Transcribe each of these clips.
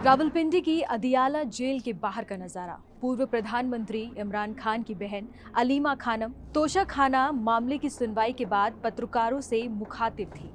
रावलपिंडी की अदियाला जेल के बाहर का नजारा। पूर्व प्रधानमंत्री इमरान खान की बहन अलीमा खानम तोशा खाना मामले की सुनवाई के बाद पत्रकारों से मुखातिब थी।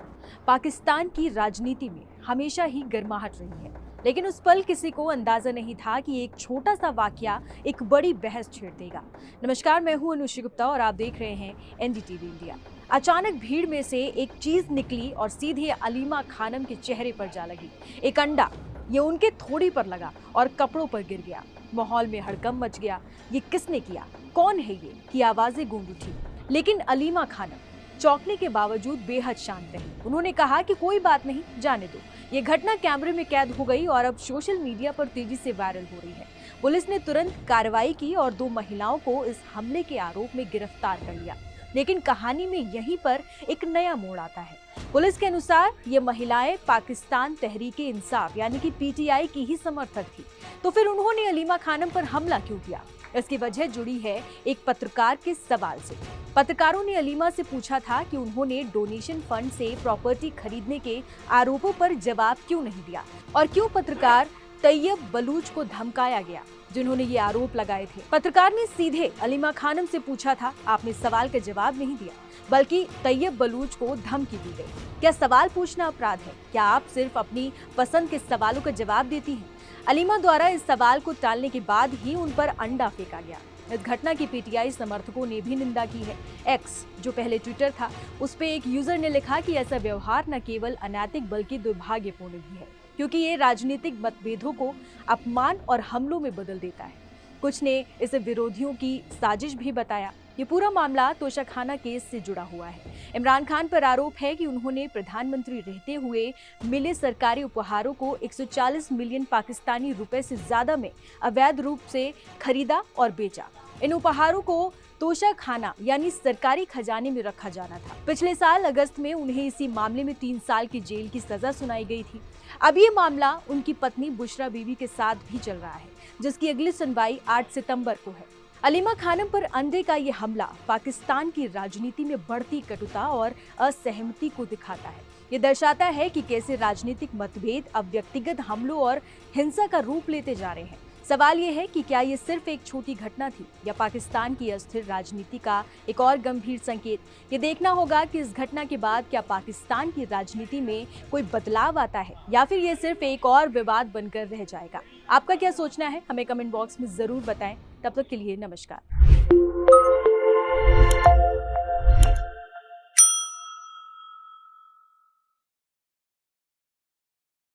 पाकिस्तान की राजनीति में हमेशा ही गर्माहट रही है, लेकिन उस पल किसी को अंदाजा नहीं था कि एक छोटा सा वाकया एक बड़ी बहस छेड़ देगा। नमस्कार, मैं हूं अनुश्री गुप्ता और आप देख रहे हैं एनडीटीवी इंडिया। अचानक भीड़ में से एक चीज निकली और सीधे अलीमा खानम के चेहरे पर जा लगी। एक अंडा, ये उनके थोड़ी पर लगा और कपड़ों पर गिर गया। माहौल में हड़कंप मच गया। ये किसने किया, कौन है ये की आवाजें गूंज उठी। लेकिन अलीमा खानम चौंकने के बावजूद बेहद शांत रही। उन्होंने कहा कि कोई बात नहीं, जाने दो। ये घटना कैमरे में कैद हो गई और अब सोशल मीडिया पर तेजी से वायरल हो रही है। पुलिस ने तुरंत कार्रवाई की और 2 महिलाओं को इस हमले के आरोप में गिरफ्तार कर लिया। लेकिन कहानी में यहीं पर एक नया मोड़ आता है। पुलिस के अनुसार ये महिलाएं पाकिस्तान तहरीके इंसाफ यानी कि पीटीआई की ही समर्थक थी। तो फिर उन्होंने अलीमा खानम पर हमला क्यों किया? इसकी वजह जुड़ी है एक पत्रकार के सवाल से। पत्रकारों ने अलीमा से पूछा था कि उन्होंने डोनेशन फंड से प्रॉपर्टी खरीदने के आरोपों पर जवाब क्यों नहीं दिया और क्यों पत्रकार तैयब बलूच को धमकाया गया, जिन्होंने ये आरोप लगाए थे। पत्रकार ने सीधे अलीमा खानम से पूछा था, आपने सवाल का जवाब नहीं दिया, बल्कि तैयब बलूच को धमकी दी गई। क्या सवाल पूछना अपराध है? क्या आप सिर्फ अपनी पसंद के सवालों का जवाब देती हैं? अलीमा द्वारा इस सवाल को टालने के बाद ही उन पर अंडा फेंका गया। इस घटना की पीटीआई समर्थकों ने भी निंदा की है। एक्स, जो पहले ट्विटर था, उस पे एक यूजर ने लिखा कि ऐसा व्यवहार न केवल अनैतिक बल्कि दुर्भाग्यपूर्ण भी है, क्योंकि ये राजनीतिक मतभेदों को अपमान और हमलों में बदल देता है। कुछ ने इसे विरोधियों की साजिश भी बताया। ये पूरा मामला तोशा खाना केस से जुड़ा हुआ है। इमरान खान पर आरोप है कि उन्होंने प्रधानमंत्री रहते हुए मिले सरकारी उपहारों को 140 मिलियन पाकिस्तानी रुपए से ज्यादा में अवैध रूप से खरीदा और बेचा। इन उपहारों को तोशा खाना यानी सरकारी खजाने में रखा जाना था। पिछले साल अगस्त में उन्हें इसी मामले में 3 साल की जेल की सजा सुनाई गई थी। अब ये मामला उनकी पत्नी बुशरा बीबी के साथ भी चल रहा है, जिसकी अगली सुनवाई 8 सितंबर को है। अलीमा खानम पर अंडे का ये हमला पाकिस्तान की राजनीति में बढ़ती कटुता और असहमति को दिखाता है। ये दर्शाता है कि कैसे राजनीतिक मतभेद अब व्यक्तिगत हमलों और हिंसा का रूप लेते जा रहे हैं। सवाल ये है कि क्या ये सिर्फ एक छोटी घटना थी या पाकिस्तान की अस्थिर राजनीति का एक और गंभीर संकेत? ये देखना होगा कि इस घटना के बाद क्या पाकिस्तान की राजनीति में कोई बदलाव आता है या फिर ये सिर्फ एक और विवाद बनकर रह जाएगा। आपका क्या सोचना है, हमें कमेंट बॉक्स में जरूर बताएं। तब तक के लिए नमस्कार।